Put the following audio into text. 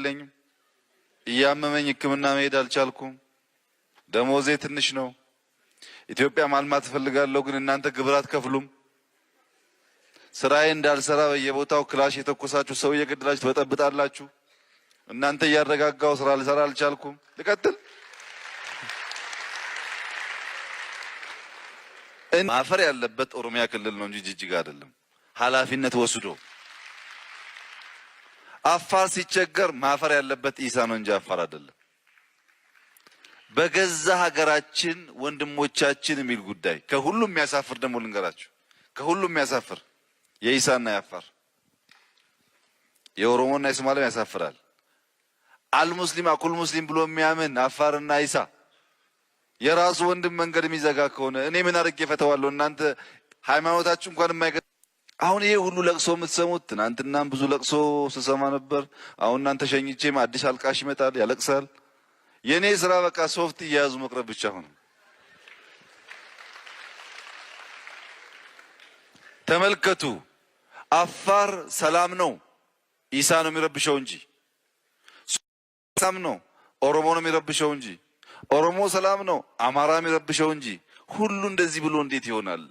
የለኝም። እያመመኝ ሕክምና መሄድ አልቻልኩም። ደሞዜ ትንሽ ነው። ኢትዮጵያ ማልማት ፈልጋለሁ፣ ግን እናንተ ግብር አትከፍሉም። ስራዬ እንዳልሰራ በየቦታው ክላሽ የተኮሳችሁ ሰው እየገደላችሁ ትበጠብጣላችሁ። እናንተ እያረጋጋው ስራ ልሰራ አልቻልኩም። ልቀጥል። ማፈር ያለበት ኦሮሚያ ክልል ነው እንጂ ጅጅጋ አይደለም። ኃላፊነት ወስዶ አፋር ሲቸገር ማፈር ያለበት ኢሳ ነው እንጂ አፋር አይደለም። በገዛ ሀገራችን ወንድሞቻችን የሚል ጉዳይ ከሁሉም የሚያሳፍር ደግሞ ልንገራችሁ፣ ከሁሉም የሚያሳፍር የኢሳና የአፋር የኦሮሞና የሶማሌም ያሳፍራል። አልሙስሊም አኩል ሙስሊም ብሎ የሚያምን አፋርና ኢሳ የራሱ ወንድም መንገድ የሚዘጋ ከሆነ እኔ ምን አድርጌ ፈተዋለሁ? እናንተ ሃይማኖታችሁ እንኳን የማይገ አሁን ይሄ ሁሉ ለቅሶ የምትሰሙት ትናንትናም ብዙ ለቅሶ ስሰማ ነበር። አሁን እናንተ ሸኝቼም አዲስ አልቃሽ ይመጣል ያለቅሳል። የኔ ስራ በቃ ሶፍት እያያዙ መቅረብ ብቻ ሆነ። ተመልከቱ፣ አፋር ሰላም ነው፣ ኢሳ ነው የሚረብሸው እንጂ። ሰላም ነው፣ ኦሮሞ ነው የሚረብሸው እንጂ። ኦሮሞ ሰላም ነው፣ አማራ የሚረብሸው እንጂ። ሁሉ እንደዚህ ብሎ እንዴት ይሆናል?